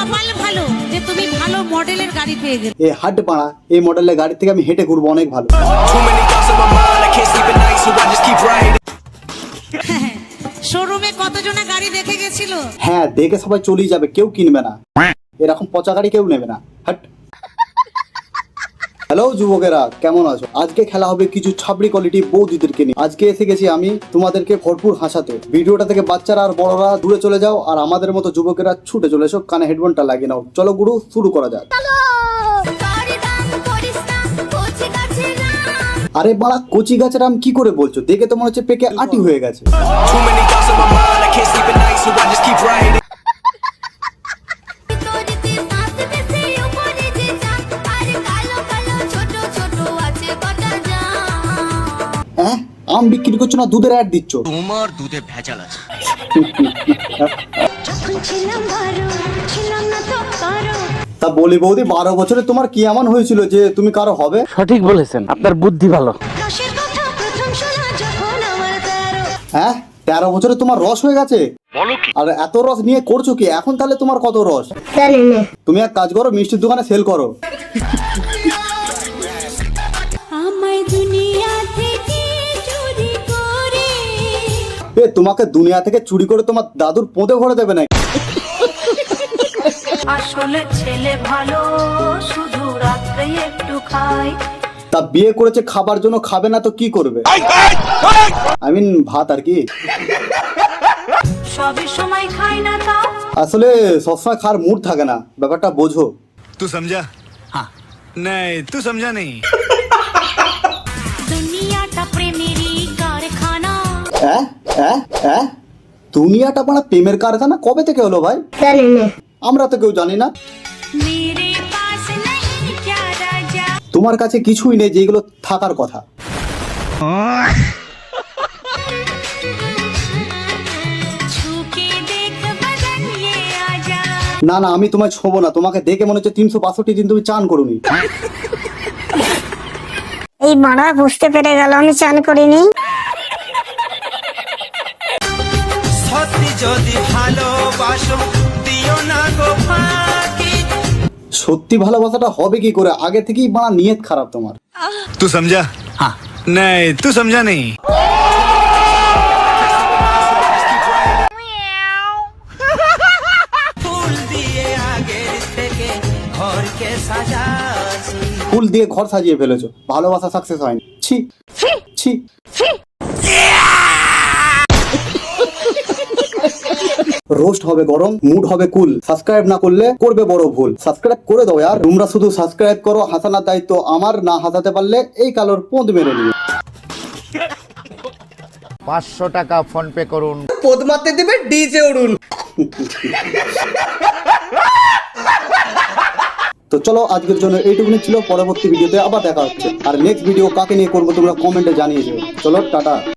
কপাল ভালো যে তুমি ভালো মডেলের গাড়ি পেয়ে গেলে। এই হাট পাড়া এই মডেলের গাড়ি থেকে আমি হেঁটে ঘুরবো, অনেক ভালো। শোরুমে কতজনা গাড়ি দেখে গেছিল? হ্যাঁ, দেখে সবাই চলেই যাবে, কেউ কিনবে না। এরকম পচা গাড়ি কেউ নেবে না। হাট। হ্যালো যুবকেরা, কেমন আছো? আজকে খেলা হবে কিছু ছাবড়ি কোয়ালিটি বৌদিদেরকে নিয়ে। আজকে এসে গেছি আমি তোমাদেরকে ভরপুর হাসাতে। ভিডিওটা থেকে বাচ্চারা আর বড়রা দূরে চলে যাও, আর আমাদের মতো যুবকেরা ছুটে চলে এসো, কানে হেডফোনটা লাগিয়ে নাও। চলো গুরু, শুরু করা যাক। আরে বাড়া, কচি গাছের আম কি করে বলছো? দেখে তো মনে হচ্ছে পেকে আটি হয়ে গেছে। হ্যাঁ, আম বিক্রি করছো না দুধের অ্যাড দিচ্ছ? তোমার দুধে ভেজাল আছে। তা বলি বৌদি, 12 বছরে তোমার কি এমন হয়েছিল যে তুমি কারো হবে? সঠিক বলেছেন, আপনার বুদ্ধি ভালো। হ্যাঁ, 13 বছরে তোমার রস হয়ে গেছে? আর এত রস নিয়ে করছো কি এখন? তাহলে তোমার কত রস? তুমি এক কাজ করো, মিষ্টির দোকানে সেল করো। এ তোমাকে দুনিয়া থেকে চুরি করে তোমার দাদুর পোঁতে ভরে দেবে নাকি? আসলে ছেলে ভালো, শুধু রাত্রে একটু খাই। তা বিয়ে করেছে খাবার জন্য, খাবে না তো কি করবে? আই মিন ভাত আর কি। সবই সময় খাই না তাও। আসলে সবসময় খাওয়ার মুড থাকে না, ব্যাপারটা বোঝো। तू समझा? हाँ। नहीं, तू समझा नहीं। দুনিয়াটা প্রেমেরই কারখানা। দুনিয়াটা মানে প্রেমের কারখানা? কবে থেকে হলো ভাই? আমরা তো কেউ জানি না। মেরে পাস नहीं क्या राजा। তোমার কাছে কিছুই নেই যেগুলো থাকার কথা। छूके देख बदन ये आजा। না না, আমি তোমায় ছোবো না। তোমাকে দেখে মনে হচ্ছে 362 দিন তুমি চান করোনি। এই মারা বুঝতে পেরে গেল আমি চান করিনি। সত্যি যদি ভালোবাসো দিও না গো ফাঁকি। সত্যি ভালোবাসাটা হবে কি করে? আগে থেকেই বাড়া নিয়ত খারাপ তোমার। तू समझा? हाँ। नहीं, तू समझा नहीं। ফুল দিয়ে আগের থেকে ঘরকে সাজাছি। ফুল দিয়ে ঘর সাজিয়ে ফেলেছো, ভালোবাসা সাকসেস হয়নি। ছি ছি। রোস্ট হবে গরম, মুড হবে কুল। সাবস্ক্রাইব না করলে করবে বড় ভুল। সাবস্ক্রাইব করে দাও यार। তোমরা শুধু সাবস্ক্রাইব করো, হাসানোর দায়িত্ব আমার। না হাসাতে পারলে এই কালোর পোঁদ মেরে নিও। 500 টাকা ফোন পে করুন। পোদ মারতে দিবে ডিজে উড়ুন। তো চলো, আজকের জন্য এইটুকুনি ছিল। পরবর্তী ভিডিওতে আবার দেখা হচ্ছে। আর নেক্সট ভিডিও কাকে নিয়ে করবো তোমরা কমেন্টে জানিয়ে দিও। চলো টাটা।